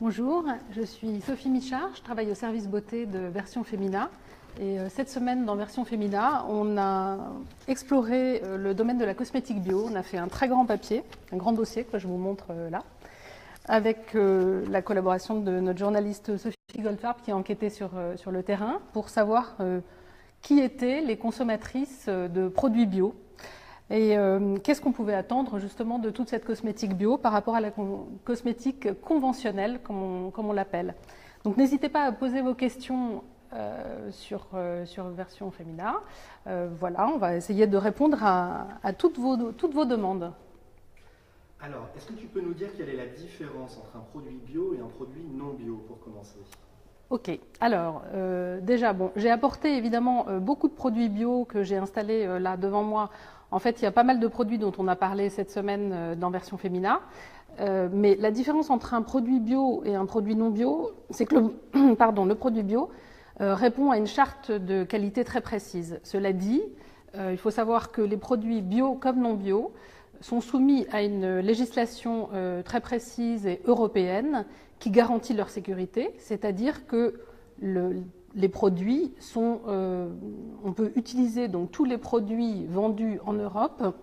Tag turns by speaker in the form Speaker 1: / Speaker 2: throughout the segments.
Speaker 1: Bonjour, je suis Sophie Michard, je travaille au service beauté de Version Femina. Et cette semaine, dans Version Femina, on a exploré le domaine de la cosmétique bio. On a fait un très grand papier, un grand dossier que je vous montre là, avec la collaboration de notre journaliste Sophie Goldfarb qui a enquêté sur le terrain pour savoir qui étaient les consommatrices de produits bio. Et qu'est-ce qu'on pouvait attendre justement de toute cette cosmétique bio par rapport à la cosmétique conventionnelle, comme on l'appelle. Donc n'hésitez pas à poser vos questions sur Version Femina. Voilà, on va essayer de répondre à toutes vos demandes.
Speaker 2: Alors, est-ce que tu peux nous dire quelle est la différence entre un produit bio et un produit non bio, pour commencer?
Speaker 1: Ok, alors déjà, j'ai apporté évidemment beaucoup de produits bio que j'ai installés là devant moi. En fait, il y a pas mal de produits dont on a parlé cette semaine dans Version Femina. Mais la différence entre un produit bio et un produit non bio, c'est que le produit bio répond à une charte de qualité très précise. Cela dit, il faut savoir que les produits bio comme non bio sont soumis à une législation très précise et européenne qui garantit leur sécurité, c'est-à-dire que les produits sont, on peut utiliser donc tous les produits vendus en Europe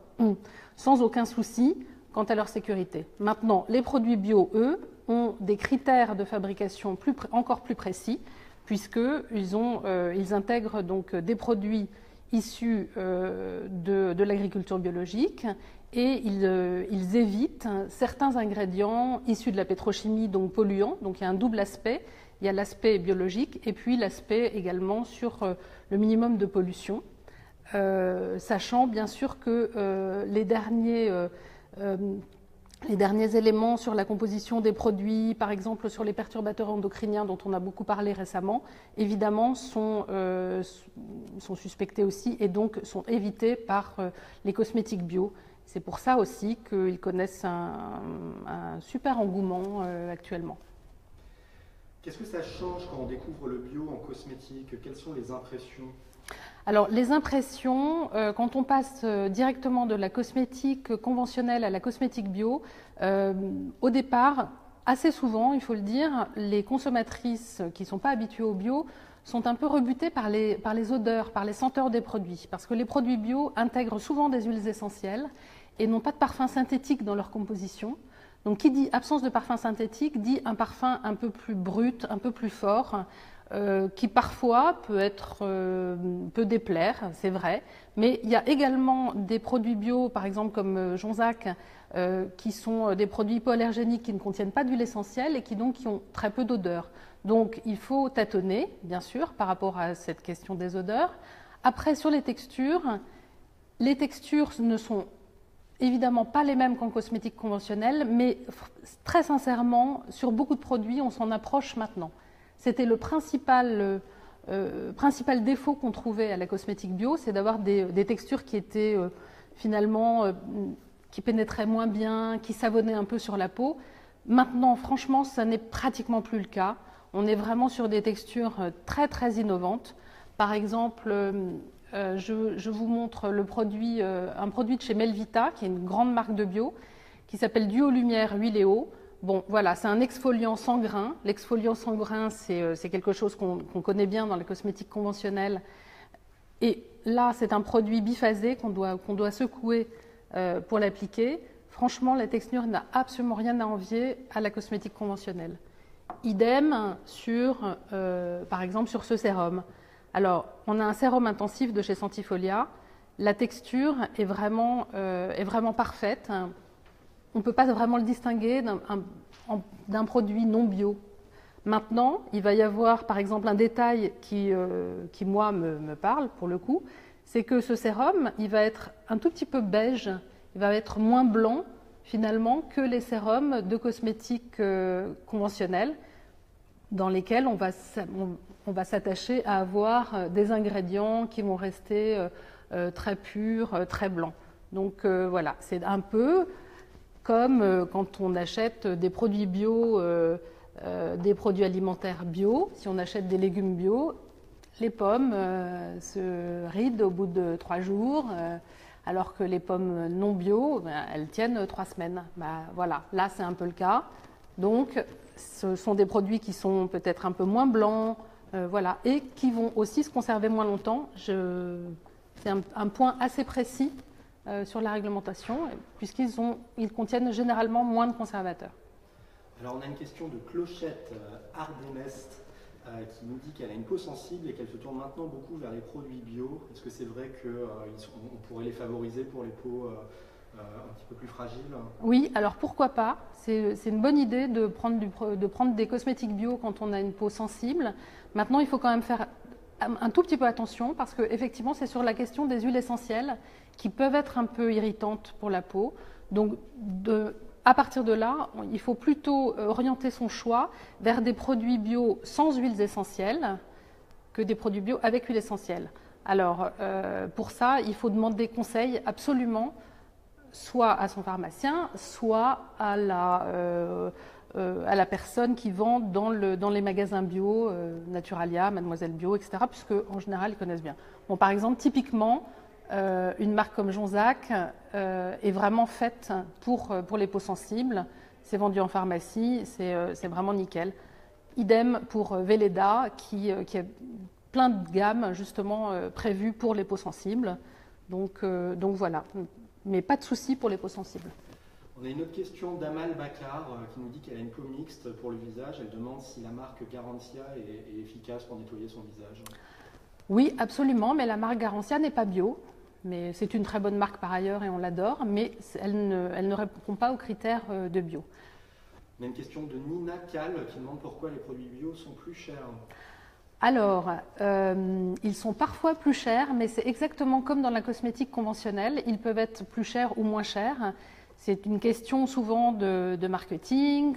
Speaker 1: sans aucun souci quant à leur sécurité. Maintenant, les produits bio, eux, ont des critères de fabrication encore plus précis, puisqu'ils intègrent donc des produits issus de l'agriculture biologique et ils évitent certains ingrédients issus de la pétrochimie, donc polluants. Donc il y a un double aspect. Il y a l'aspect biologique et puis l'aspect également sur le minimum de pollution, sachant bien sûr que les derniers éléments sur la composition des produits, par exemple sur les perturbateurs endocriniens dont on a beaucoup parlé récemment, évidemment sont suspectés aussi et donc sont évités par les cosmétiques bio. C'est pour ça aussi qu'ils connaissent un super engouement actuellement.
Speaker 2: Qu'est-ce que ça change quand on découvre le bio en cosmétique? Quelles sont les impressions?
Speaker 1: Alors, les impressions, quand on passe directement de la cosmétique conventionnelle à la cosmétique bio, au départ, assez souvent, il faut le dire, les consommatrices qui ne sont pas habituées au bio sont un peu rebutées par les odeurs, par les senteurs des produits. Parce que les produits bio intègrent souvent des huiles essentielles et n'ont pas de parfum synthétique dans leur composition. Donc, qui dit absence de parfum synthétique dit un parfum un peu plus brut, un peu plus fort, qui parfois peut déplaire, c'est vrai. Mais il y a également des produits bio, par exemple comme Jonzac, qui sont des produits hypoallergéniques qui ne contiennent pas d'huile essentielle et qui ont très peu d'odeur. Donc, il faut tâtonner, bien sûr, par rapport à cette question des odeurs. Après, sur les textures ne sont évidemment pas les mêmes qu'en cosmétique conventionnelle, mais très sincèrement, sur beaucoup de produits, on s'en approche maintenant. C'était le principal défaut qu'on trouvait à la cosmétique bio, c'est d'avoir des textures qui étaient finalement, qui pénétraient moins bien, qui savonnaient un peu sur la peau. Maintenant, franchement, ça n'est pratiquement plus le cas. On est vraiment sur des textures très très innovantes. Par exemple, je vous montre un produit de chez Melvita, qui est une grande marque de bio, qui s'appelle Duo Lumière Huile et Eau. Bon, voilà, c'est un exfoliant sans grain. L'exfoliant sans grain, c'est quelque chose qu'on connaît bien dans les cosmétiques conventionnelles. Et là, c'est un produit biphasé qu'on doit secouer pour l'appliquer. Franchement, la texture n'a absolument rien à envier à la cosmétique conventionnelle. Idem par exemple, sur ce sérum. Alors, on a un sérum intensif de chez Sentifolia. La texture est vraiment parfaite. On ne peut pas vraiment le distinguer d'un produit non bio. Maintenant, il va y avoir par exemple un détail qui moi, me parle pour le coup, c'est que ce sérum, il va être un tout petit peu beige, il va être moins blanc finalement que les sérums de cosmétiques conventionnels dans lesquels on va s'attacher à avoir des ingrédients qui vont rester très purs, très blancs. Donc voilà, c'est un peu comme quand on achète des produits bio, des produits alimentaires bio. Si on achète des légumes bio, les pommes se rident au bout de 3 jours, alors que les pommes non bio, elles tiennent 3 semaines. Voilà, là c'est un peu le cas. Donc, ce sont des produits qui sont peut-être un peu moins blancs, voilà, et qui vont aussi se conserver moins longtemps. C'est un point assez précis sur la réglementation, puisqu'ils contiennent généralement moins de conservateurs.
Speaker 2: Alors on a une question de Clochette Ardemest qui nous dit qu'elle a une peau sensible et qu'elle se tourne maintenant beaucoup vers les produits bio. Est-ce que c'est vrai qu'on pourrait les favoriser pour les peaux un petit peu plus fragiles?
Speaker 1: Oui, alors pourquoi pas? C'est une bonne idée de prendre des cosmétiques bio quand on a une peau sensible. Maintenant, il faut quand même faire un tout petit peu attention parce qu'effectivement, c'est sur la question des huiles essentielles qui peuvent être un peu irritantes pour la peau. Donc, à partir de là, il faut plutôt orienter son choix vers des produits bio sans huiles essentielles que des produits bio avec huile essentielle. Alors, pour ça, il faut demander conseil absolument soit à son pharmacien, soit à la personne qui vend dans les magasins bio, Naturalia, Mademoiselle Bio, etc., puisque en général, ils connaissent bien. Bon, par exemple, typiquement, une marque comme Jonzac est vraiment faite pour les peaux sensibles. C'est vendu en pharmacie, c'est vraiment nickel. Idem pour Velleda, qui a plein de gammes justement prévues pour les peaux sensibles. Donc voilà. Mais pas de souci pour les peaux sensibles.
Speaker 2: On a une autre question d'Amal Bakar qui nous dit qu'elle a une peau mixte pour le visage. Elle demande si la marque Garantia est efficace pour nettoyer son visage.
Speaker 1: Oui, absolument, mais la marque Garantia n'est pas bio. Mais c'est une très bonne marque par ailleurs et on l'adore, mais elle ne répond pas aux critères de bio.
Speaker 2: On a une question de Nina Cal qui demande pourquoi les produits bio sont plus chers.
Speaker 1: Alors, ils sont parfois plus chers, mais c'est exactement comme dans la cosmétique conventionnelle. Ils peuvent être plus chers ou moins chers. C'est une question souvent de marketing,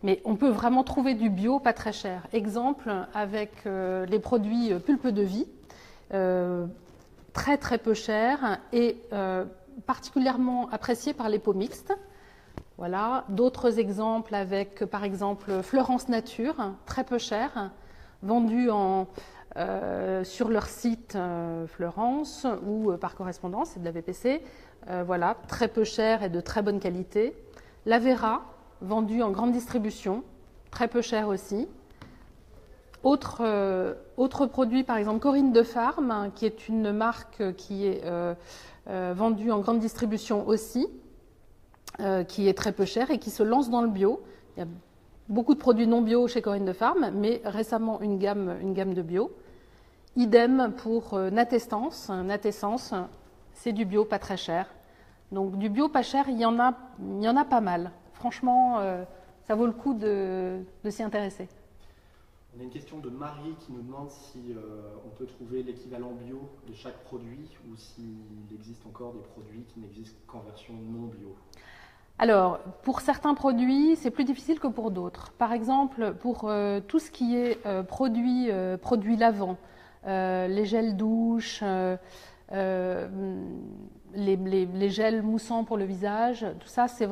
Speaker 1: mais on peut vraiment trouver du bio pas très cher. Exemple, avec les produits Pulpe de Vie, très très peu chers et particulièrement appréciés par les peaux mixtes. Voilà. D'autres exemples avec, par exemple, Florence Nature, très peu cher, vendus sur leur site Florence ou par correspondance, c'est de la VPC. Voilà, très peu cher et de très bonne qualité. La Vera, vendu en grande distribution, très peu cher aussi. Autre produit, par exemple Corinne de Farm, qui est une marque qui est vendue en grande distribution aussi, qui est très peu chère et qui se lance dans le bio. Il y a beaucoup de produits non bio chez Corinne de Farm, mais récemment une gamme de bio. Idem pour Natessence. Natessence, c'est du bio pas très cher. Donc du bio pas cher, il y en a pas mal. Franchement, ça vaut le coup de s'y intéresser.
Speaker 2: On a une question de Marie qui nous demande si on peut trouver l'équivalent bio de chaque produit ou s'il existe encore des produits qui n'existent qu'en version non bio.
Speaker 1: Alors, pour certains produits, c'est plus difficile que pour d'autres. Par exemple, pour tout ce qui est produits lavants, les gels douche, les gels moussants pour le visage, tout ça, c'est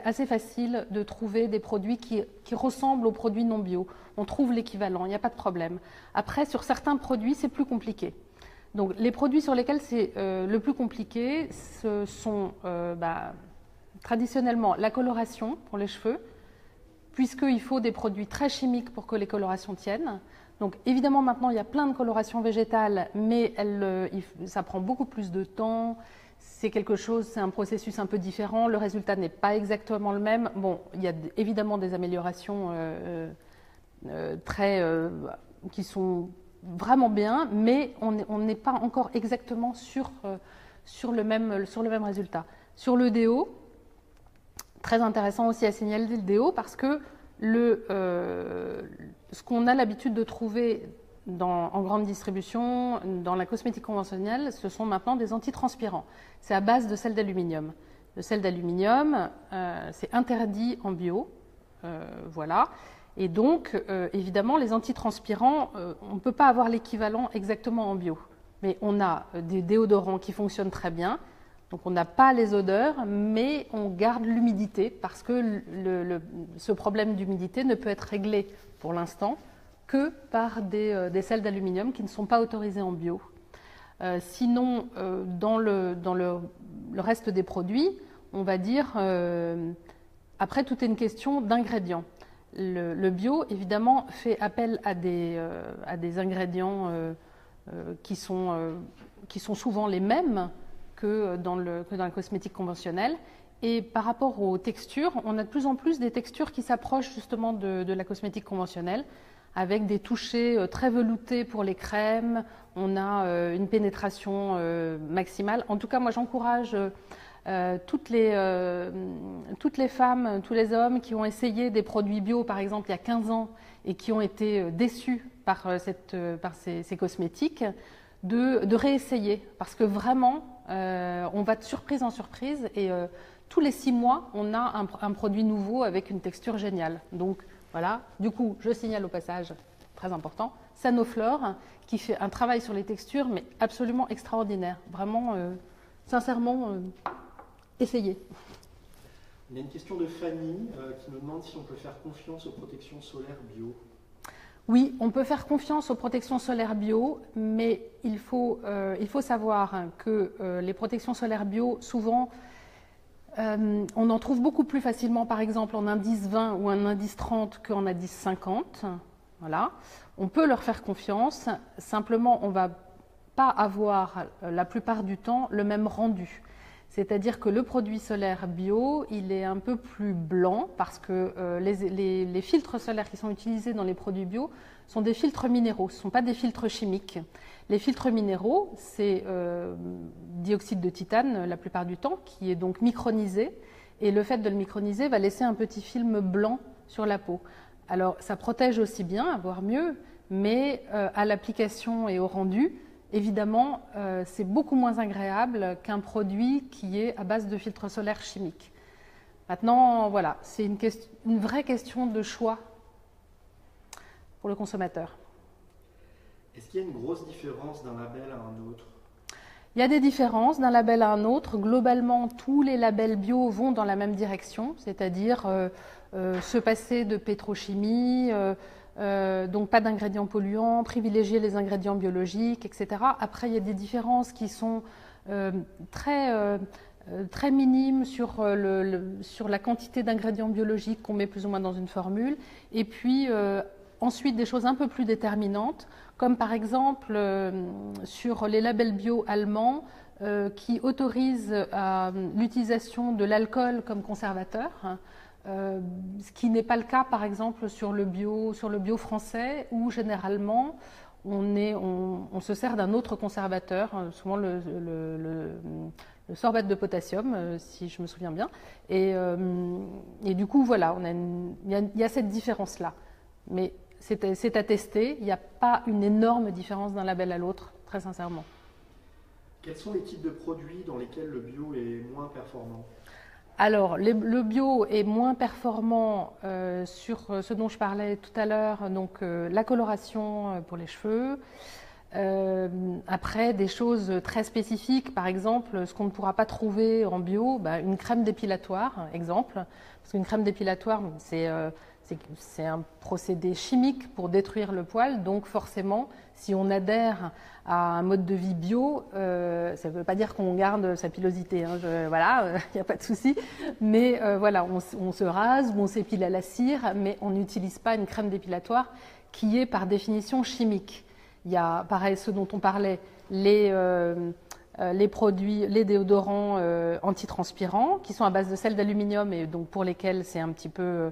Speaker 1: assez facile de trouver des produits qui ressemblent aux produits non bio. On trouve l'équivalent, il n'y a pas de problème. Après, sur certains produits, c'est plus compliqué. Donc, les produits sur lesquels c'est le plus compliqué, ce sont traditionnellement la coloration pour les cheveux, puisqu'il faut des produits très chimiques pour que les colorations tiennent. Donc évidemment maintenant il y a plein de colorations végétales, mais ça prend beaucoup plus de temps, c'est un processus un peu différent, le résultat n'est pas exactement le même. Bon, il y a évidemment des améliorations qui sont vraiment bien, mais on n'est pas encore exactement sur le même résultat. Sur le déo, très intéressant aussi à signaler le déo parce que ce qu'on a l'habitude de trouver en grande distribution, dans la cosmétique conventionnelle, ce sont maintenant des antitranspirants. C'est à base de sel d'aluminium. Le sel d'aluminium, c'est interdit en bio, voilà. Et donc, évidemment, les antitranspirants, on ne peut pas avoir l'équivalent exactement en bio. Mais on a des déodorants qui fonctionnent très bien. Donc on n'a pas les odeurs, mais on garde l'humidité parce que ce problème d'humidité ne peut être réglé pour l'instant que par des sels d'aluminium qui ne sont pas autorisés en bio. Sinon, dans le reste des produits, on va dire Après, tout est une question d'ingrédients. Le bio, évidemment, fait appel à des ingrédients qui sont souvent les mêmes que dans la cosmétique conventionnelle. Et par rapport aux textures, on a de plus en plus des textures qui s'approchent justement de la cosmétique conventionnelle, avec des touchés très veloutés pour les crèmes. On a une pénétration maximale. En tout cas, moi, j'encourage toutes les femmes, tous les hommes qui ont essayé des produits bio, par exemple, il y a 15 ans, et qui ont été déçus par ces cosmétiques, de réessayer. Parce que vraiment, on va de surprise en surprise, et tous les 6 mois, on a un produit nouveau avec une texture géniale. Donc voilà, du coup, je signale au passage, très important, Sanoflore, qui fait un travail sur les textures, mais absolument extraordinaire. Vraiment, sincèrement, essayez.
Speaker 2: Il y a une question de Fanny qui nous demande si on peut faire confiance aux protections solaires bio.
Speaker 1: Oui, on peut faire confiance aux protections solaires bio, mais il faut savoir que les protections solaires bio, souvent, on en trouve beaucoup plus facilement, par exemple, en indice 20 ou en indice 30 qu'en indice 50. Voilà. On peut leur faire confiance, simplement, on ne va pas avoir la plupart du temps le même rendu. C'est-à-dire que le produit solaire bio, il est un peu plus blanc parce que les filtres solaires qui sont utilisés dans les produits bio sont des filtres minéraux, ce ne sont pas des filtres chimiques. Les filtres minéraux, c'est dioxyde de titane la plupart du temps, qui est donc micronisé. Et le fait de le microniser va laisser un petit film blanc sur la peau. Alors ça protège aussi bien, voire mieux, mais à l'application et au rendu, évidemment, c'est beaucoup moins agréable qu'un produit qui est à base de filtres solaires chimiques. Maintenant, voilà, c'est une vraie question de choix pour le consommateur.
Speaker 2: Est-ce qu'il y a une grosse différence d'un label à un autre?
Speaker 1: Il y a des différences d'un label à un autre. Globalement, tous les labels bio vont dans la même direction, c'est-à-dire se passer de pétrochimie, donc pas d'ingrédients polluants, privilégier les ingrédients biologiques, etc. Après, il y a des différences qui sont très minimes sur la quantité d'ingrédients biologiques qu'on met plus ou moins dans une formule. Et puis, ensuite, des choses un peu plus déterminantes, comme par exemple sur les labels bio allemands qui autorisent l'utilisation de l'alcool comme conservateur. Ce qui n'est pas le cas, par exemple, sur le bio français, où généralement on se sert d'un autre conservateur, souvent le sorbate de potassium, si je me souviens bien. Et du coup, voilà, il y a cette différence-là. Mais c'est à tester, il n'y a pas une énorme différence d'un label à l'autre, très sincèrement.
Speaker 2: Quels sont les types de produits dans lesquels le bio est moins performant ?
Speaker 1: Alors, le bio est moins performant sur ce dont je parlais tout à l'heure, donc la coloration pour les cheveux. Après, des choses très spécifiques, par exemple, ce qu'on ne pourra pas trouver en bio, une crème dépilatoire, exemple. Parce qu'une crème dépilatoire, c'est un procédé chimique pour détruire le poil, donc forcément, si on adhère à un mode de vie bio, ça ne veut pas dire qu'on garde sa pilosité, hein, voilà, il n'y a pas de souci, mais voilà, on se rase ou on s'épile à la cire, mais on n'utilise pas une crème dépilatoire qui est par définition chimique. Il y a, pareil, ce dont on parlait, les produits, les déodorants antitranspirants qui sont à base de sel d'aluminium et donc pour lesquels c'est un peu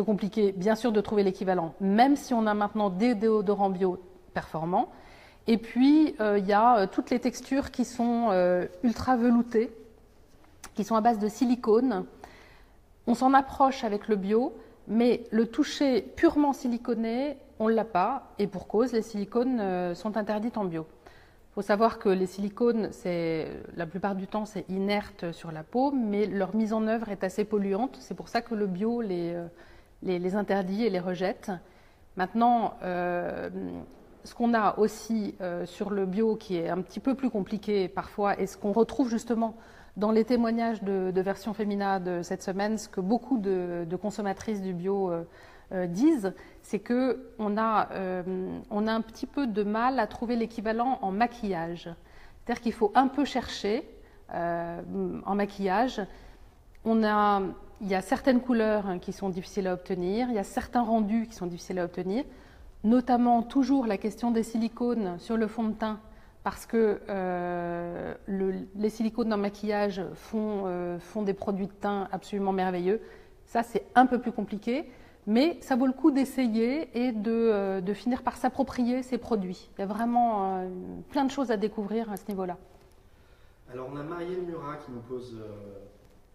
Speaker 1: compliqué, bien sûr, de trouver l'équivalent, même si on a maintenant des déodorants bio performants. Et puis, il y a toutes les textures qui sont ultra veloutées, qui sont à base de silicone. On s'en approche avec le bio, mais le toucher purement siliconé, on ne l'a pas, et pour cause, les silicones sont interdites en bio. Il faut savoir que les silicones, la plupart du temps, c'est inerte sur la peau, mais leur mise en œuvre est assez polluante. C'est pour ça que le bio les interdit et les rejette. Maintenant, ce qu'on a aussi sur le bio qui est un petit peu plus compliqué parfois, et ce qu'on retrouve justement dans les témoignages de Version Femina de cette semaine, ce que beaucoup de consommatrices du bio disent, c'est qu'on a un petit peu de mal à trouver l'équivalent en maquillage. C'est-à-dire qu'il faut un peu chercher en maquillage. Il il y a certaines couleurs qui sont difficiles à obtenir, il y a certains rendus qui sont difficiles à obtenir, notamment toujours la question des silicones sur le fond de teint, parce que les silicones dans le maquillage font des produits de teint absolument merveilleux. Ça, c'est un peu plus compliqué, mais ça vaut le coup d'essayer et de finir par s'approprier ces produits. Il y a vraiment plein de choses à découvrir à ce niveau-là.
Speaker 2: Alors, on a Marielle Murat qui nous pose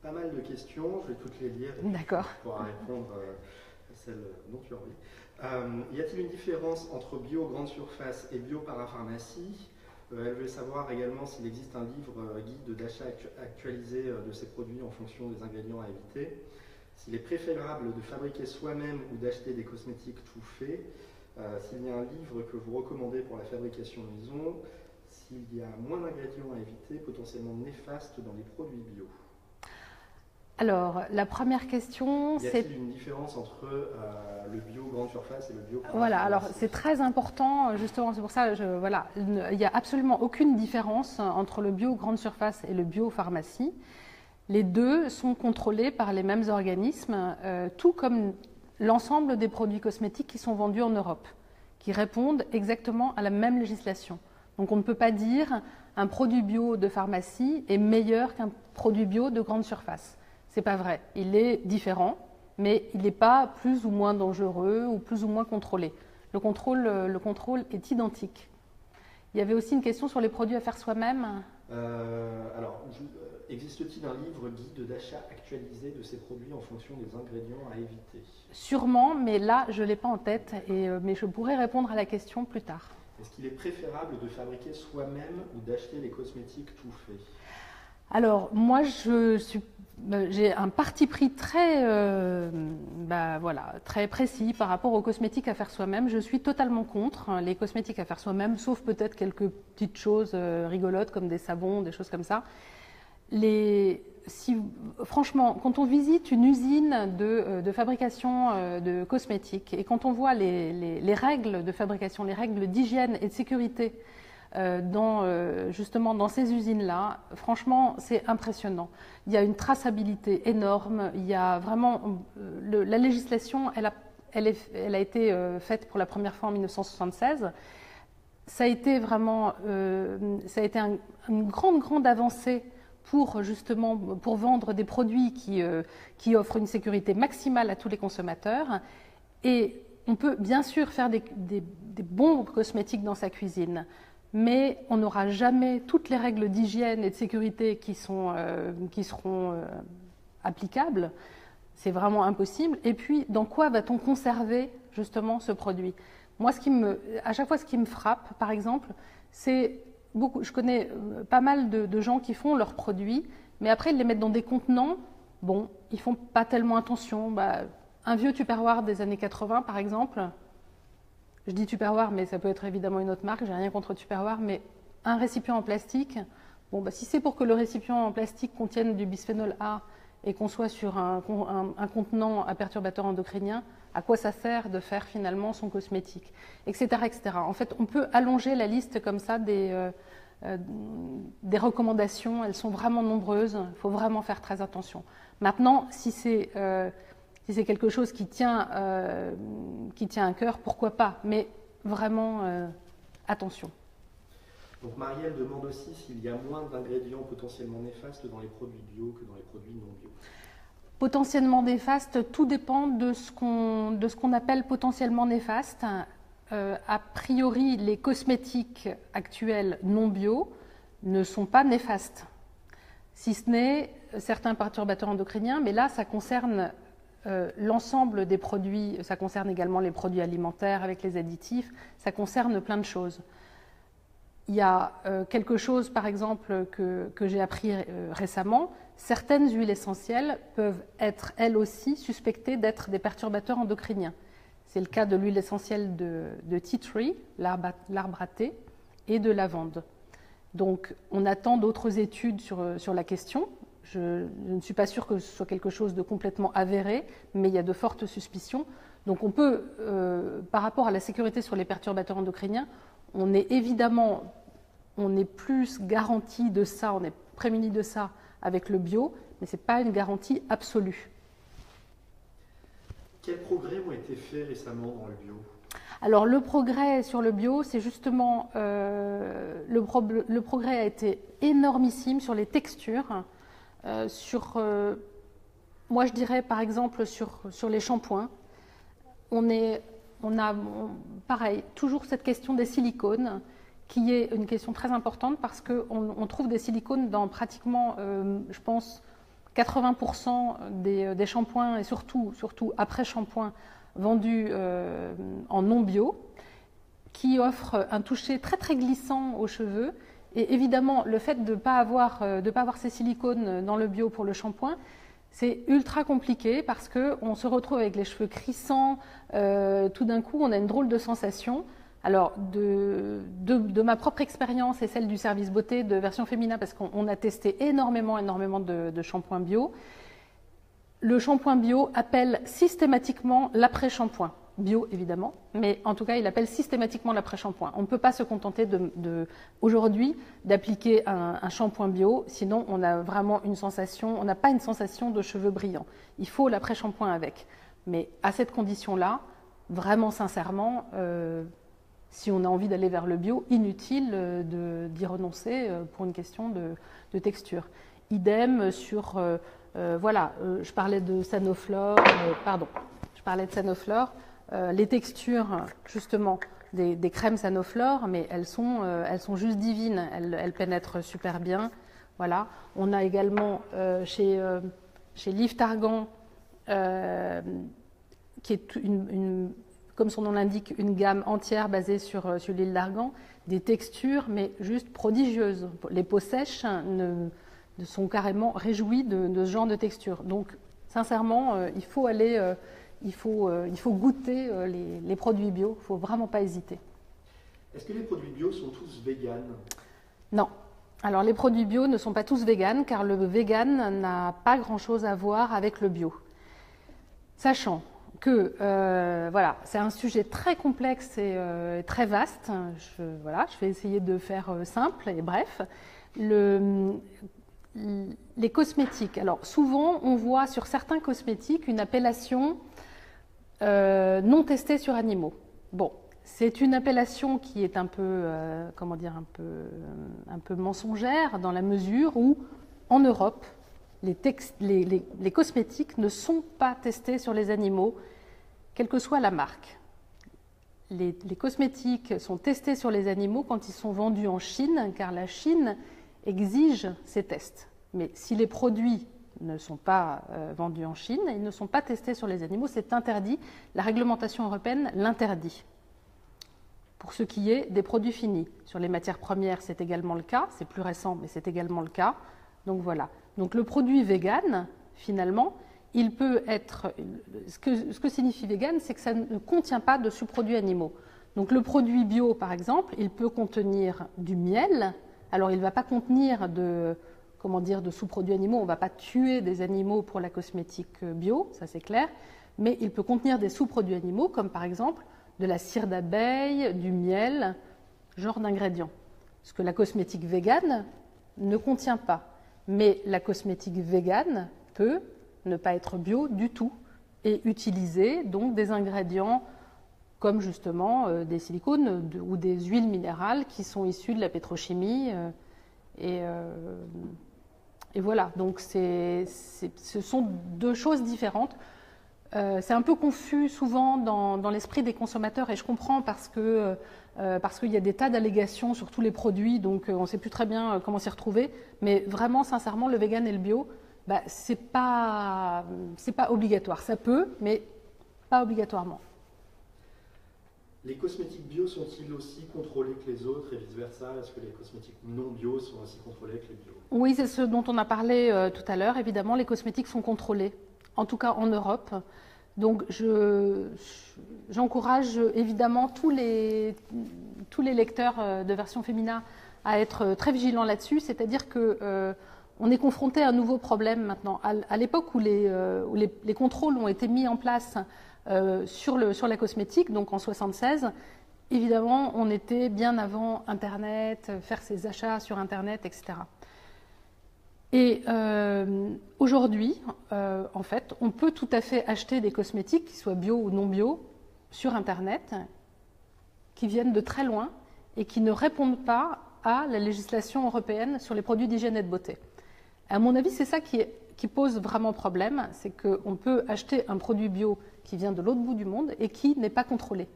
Speaker 2: pas mal de questions. Je vais toutes les lire.
Speaker 1: D'accord.
Speaker 2: Tu pourras répondre à celle dont tu as envie. Y a-t-il une différence entre bio grande surface et bio parapharmacie? Elle veut savoir également s'il existe un livre guide d'achat actualisé de ces produits en fonction des ingrédients à éviter. S'il est préférable de fabriquer soi-même ou d'acheter des cosmétiques tout faits. S'il y a un livre que vous recommandez pour la fabrication maison. S'il y a moins d'ingrédients à éviter, potentiellement néfastes dans les produits bio.
Speaker 1: Alors, la première question, c'est...
Speaker 2: Y a-t-il une différence entre le bio grande surface et le bio?
Speaker 1: Voilà, alors c'est très important, justement, c'est pour ça, voilà, il n'y a absolument aucune différence entre le bio grande surface et le bio pharmacie. Les deux sont contrôlés par les mêmes organismes, tout comme l'ensemble des produits cosmétiques qui sont vendus en Europe, qui répondent exactement à la même législation. Donc on ne peut pas dire un produit bio de pharmacie est meilleur qu'un produit bio de grande surface. C'est pas vrai. Il est différent, mais il n'est pas plus ou moins dangereux ou plus ou moins contrôlé. Le contrôle est identique. Il y avait aussi une question sur les produits à faire soi-même.
Speaker 2: Alors, existe-t-il un livre guide d'achat actualisé de ces produits en fonction des ingrédients à éviter?
Speaker 1: Sûrement, mais là, je ne l'ai pas en tête, mais je pourrais répondre à la question plus tard.
Speaker 2: Est-ce qu'il est préférable de fabriquer soi-même ou d'acheter des cosmétiques tout faits?
Speaker 1: Alors, moi, j'ai un parti pris très, très précis par rapport aux cosmétiques à faire soi-même. Je suis totalement contre les cosmétiques à faire soi-même, sauf peut-être quelques petites choses rigolotes comme des savons, des choses comme ça. Franchement, quand on visite une usine de fabrication de cosmétiques et quand on voit les règles de fabrication, les règles d'hygiène et de sécurité justement dans ces usines-là, franchement, c'est impressionnant. Il y a une traçabilité énorme. Il y a vraiment la législation, elle a été faite pour la première fois en 1976. Ça a été vraiment, une grande avancée pour vendre des produits qui offrent une sécurité maximale à tous les consommateurs. Et on peut bien sûr faire des bons cosmétiques dans sa cuisine, mais on n'aura jamais toutes les règles d'hygiène et de sécurité qui seront applicables. C'est vraiment impossible. Et puis, dans quoi va-t-on conserver justement ce produit? Moi, à chaque fois, ce qui me frappe, par exemple, c'est je connais pas mal de gens qui font leurs produits, mais après, ils les mettent dans des contenants. Bon, ils font pas tellement attention. Un vieux Tupperware des années 80, par exemple. Je dis Tupperware, mais ça peut être évidemment une autre marque, j'ai rien contre Tupperware, mais un récipient en plastique, si c'est pour que le récipient en plastique contienne du bisphénol A et qu'on soit sur un contenant à perturbateur endocrinien, à quoi ça sert de faire finalement son cosmétique, etc., etc. En fait, on peut allonger la liste comme ça des recommandations, elles sont vraiment nombreuses, il faut vraiment faire très attention. Maintenant, si c'est quelque chose qui tient à cœur, pourquoi pas, mais vraiment attention.
Speaker 2: Donc Marielle demande aussi s'il y a moins d'ingrédients potentiellement néfastes dans les produits bio que dans les produits non bio.
Speaker 1: Potentiellement néfastes, tout dépend de ce qu'on appelle potentiellement néfaste. A priori, les cosmétiques actuels non bio ne sont pas néfastes, si ce n'est certains perturbateurs endocriniens, mais là, ça concerne l'ensemble des produits, ça concerne également les produits alimentaires avec les additifs, ça concerne plein de choses. Il y a quelque chose, par exemple, que j'ai appris récemment, certaines huiles essentielles peuvent être, elles aussi, suspectées d'être des perturbateurs endocriniens. C'est le cas de l'huile essentielle de tea tree, l'arbre à thé, et de lavande. Donc, on attend d'autres études sur la question. Je ne suis pas sûre que ce soit quelque chose de complètement avéré, mais il y a de fortes suspicions. Donc on peut, par rapport à la sécurité sur les perturbateurs endocriniens, on est plus garanti de ça, on est prémuni de ça avec le bio, mais ce n'est pas une garantie absolue.
Speaker 2: Quels progrès ont été faits récemment dans le bio?
Speaker 1: Alors le progrès sur le bio, c'est justement, le progrès a été énormissime sur les textures, moi je dirais par exemple sur les shampoings. Pareil, toujours cette question des silicones, qui est une question très importante parce qu'on trouve des silicones dans pratiquement, je pense, 80% des shampoings et surtout après shampoing vendus en non bio, qui offrent un toucher très très glissant aux cheveux. Et évidemment, le fait de ne pas avoir ces silicones dans le bio pour le shampoing, c'est ultra compliqué parce qu'on se retrouve avec les cheveux crissants, tout d'un coup on a une drôle de sensation. Alors de ma propre expérience et celle du service beauté de Version Fémina, parce qu'on a testé énormément de shampoings bio, le shampoing bio appelle systématiquement l'après-shampoing. Bio évidemment, mais en tout cas il appelle systématiquement l'après-shampoing. On ne peut pas se contenter aujourd'hui d'appliquer un shampoing bio, sinon on a vraiment une sensation, on n'a pas une sensation de cheveux brillants. Il faut l'après-shampoing avec. Mais à cette condition-là, vraiment sincèrement, si on a envie d'aller vers le bio, inutile d'y renoncer pour une question de texture. Idem sur, je parlais de Sanoflore, les textures justement des crèmes Sanoflore, mais elles sont juste divines, elles pénètrent super bien. Voilà. On a également chez Liv Targan, qui est comme son nom l'indique, une gamme entière basée sur l'huile d'argan, des textures mais juste prodigieuses. Les peaux sèches sont carrément réjouies de ce genre de texture. Donc sincèrement, il faut goûter les produits bio, il ne faut vraiment pas hésiter.
Speaker 2: Est-ce que les produits bio sont tous véganes?
Speaker 1: Non. Alors les produits bio ne sont pas tous véganes car le vegan n'a pas grand-chose à voir avec le bio. Sachant que c'est un sujet très complexe et très vaste. Je vais essayer de faire simple et bref. Les cosmétiques. Alors souvent, on voit sur certains cosmétiques une appellation non testée sur animaux. Bon, c'est une appellation qui est un peu mensongère dans la mesure où, en Europe, les cosmétiques ne sont pas testés sur les animaux, quelle que soit la marque. Les cosmétiques sont testés sur les animaux quand ils sont vendus en Chine, car la Chine exige ces tests. Mais si les produits ne sont pas vendus en Chine, ils ne sont pas testés sur les animaux, c'est interdit. La réglementation européenne l'interdit. Pour ce qui est des produits finis. Sur les matières premières, c'est également le cas. C'est plus récent, mais c'est également le cas. Donc voilà. Donc le produit vegan, finalement, il peut être... Ce que signifie vegan, c'est que ça ne contient pas de sous-produits animaux. Donc le produit bio, par exemple, il peut contenir du miel. Alors il ne va pas contenir de sous-produits animaux. On ne va pas tuer des animaux pour la cosmétique bio, ça c'est clair. Mais il peut contenir des sous-produits animaux, comme par exemple de la cire d'abeille, du miel, genre d'ingrédients. Ce que la cosmétique végane ne contient pas. Mais la cosmétique végane peut ne pas être bio du tout et utiliser donc des ingrédients comme justement des silicones ou des huiles minérales qui sont issues de la pétrochimie. Et voilà, donc ce sont deux choses différentes. C'est un peu confus souvent dans l'esprit des consommateurs et je comprends parce qu'il y a des tas d'allégations sur tous les produits, donc on ne sait plus très bien comment s'y retrouver. Mais vraiment, sincèrement, le vegan et le bio, c'est pas obligatoire. Ça peut, mais pas obligatoirement.
Speaker 2: Les cosmétiques bio sont-ils aussi contrôlés que les autres et vice-versa? Est-ce que les cosmétiques non bio sont aussi contrôlés que les bio?
Speaker 1: Oui, c'est ce dont on a parlé tout à l'heure. Évidemment, les cosmétiques sont contrôlés, en tout cas en Europe. Donc j'encourage évidemment tous les lecteurs de Version Fémina à être très vigilants là-dessus, c'est-à-dire qu'on est confronté à un nouveau problème maintenant. À l'époque où les contrôles ont été mis en place sur la cosmétique, donc en 1976, évidemment on était bien avant Internet, faire ses achats sur Internet, etc. Et aujourd'hui, en fait, on peut tout à fait acheter des cosmétiques, qui soient bio ou non bio, sur Internet, qui viennent de très loin et qui ne répondent pas à la législation européenne sur les produits d'hygiène et de beauté. À mon avis, c'est ça qui pose vraiment problème, c'est qu'on peut acheter un produit bio qui vient de l'autre bout du monde et qui n'est pas contrôlé.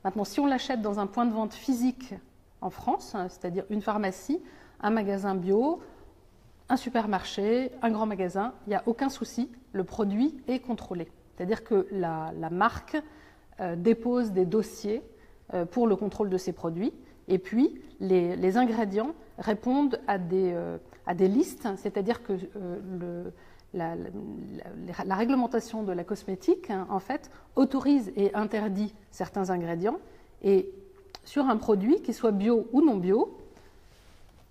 Speaker 1: Maintenant, si on l'achète dans un point de vente physique en France, c'est-à-dire une pharmacie, un magasin bio, un supermarché, un grand magasin, il n'y a aucun souci, le produit est contrôlé. C'est-à-dire que la marque dépose des dossiers pour le contrôle de ces produits, et puis les ingrédients répondent à des listes, c'est-à-dire que la réglementation de la cosmétique, en fait, autorise et interdit certains ingrédients, et sur un produit, qu'il soit bio ou non bio,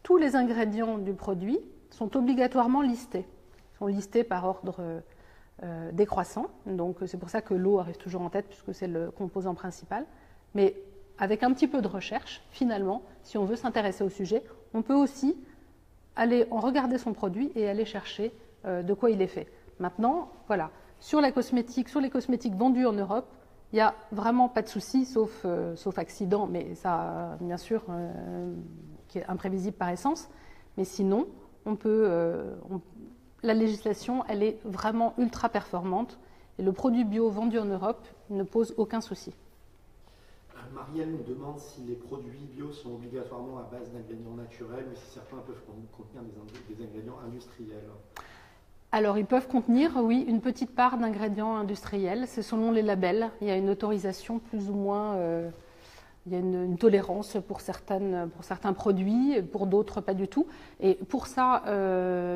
Speaker 1: tous les ingrédients du produit sont obligatoirement listés. Ils sont listés par ordre décroissant, donc c'est pour ça que l'eau arrive toujours en tête, puisque c'est le composant principal. Mais avec un petit peu de recherche, finalement, si on veut s'intéresser au sujet, on peut aussi aller en regarder son produit et aller chercher de quoi il est fait. Maintenant, voilà, sur les cosmétiques vendus en Europe, il n'y a vraiment pas de souci, sauf accident, mais ça, bien sûr, qui est imprévisible par essence. Mais sinon, la législation, elle est vraiment ultra performante et le produit bio vendu en Europe ne pose aucun souci.
Speaker 2: Marielle nous demande si les produits bio sont obligatoirement à base d'ingrédients naturels ou si certains peuvent contenir des ingrédients industriels.
Speaker 1: Alors, ils peuvent contenir, oui, une petite part d'ingrédients industriels. C'est selon les labels. Il y a une autorisation plus ou moins, il y a une tolérance pour certains produits, pour d'autres pas du tout. Et pour ça,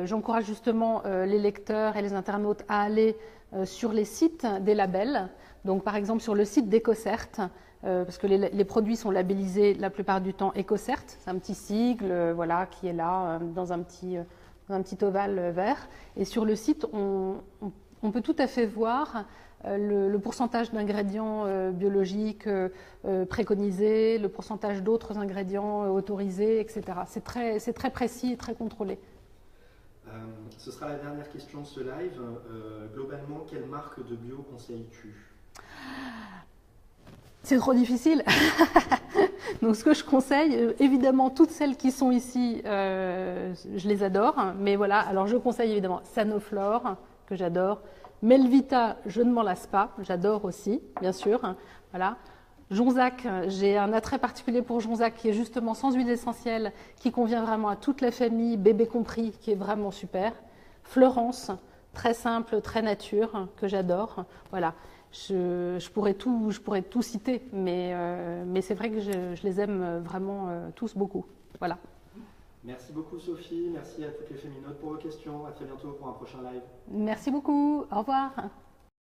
Speaker 1: j'encourage justement les lecteurs et les internautes à aller sur les sites des labels. Donc, par exemple, sur le site d'EcoCert, parce que les produits sont labellisés la plupart du temps EcoCert, c'est un petit sigle voilà, qui est là dans un petit ovale vert. Et sur le site, on peut tout à fait voir le pourcentage d'ingrédients biologiques préconisés, le pourcentage d'autres ingrédients autorisés, etc. C'est très précis et très contrôlé.
Speaker 2: Ce sera la dernière question de ce live. Globalement, quelle marque de bio conseilles-tu ?
Speaker 1: C'est trop difficile. Donc ce que je conseille, évidemment, toutes celles qui sont ici, je les adore. Mais voilà, alors je conseille évidemment Sanoflore, que j'adore. Melvita, je ne m'en lasse pas, j'adore aussi, bien sûr. Voilà. Jonzac, j'ai un attrait particulier pour Jonzac, qui est justement sans huile essentielle, qui convient vraiment à toute la famille, bébé compris, qui est vraiment super. Florence, très simple, très nature, que j'adore. Voilà. Je pourrais tout citer, mais c'est vrai que je les aime vraiment tous beaucoup. Voilà.
Speaker 2: Merci beaucoup Sophie, merci à toutes les féminotes pour vos questions. À très bientôt pour un prochain live.
Speaker 1: Merci beaucoup, au revoir.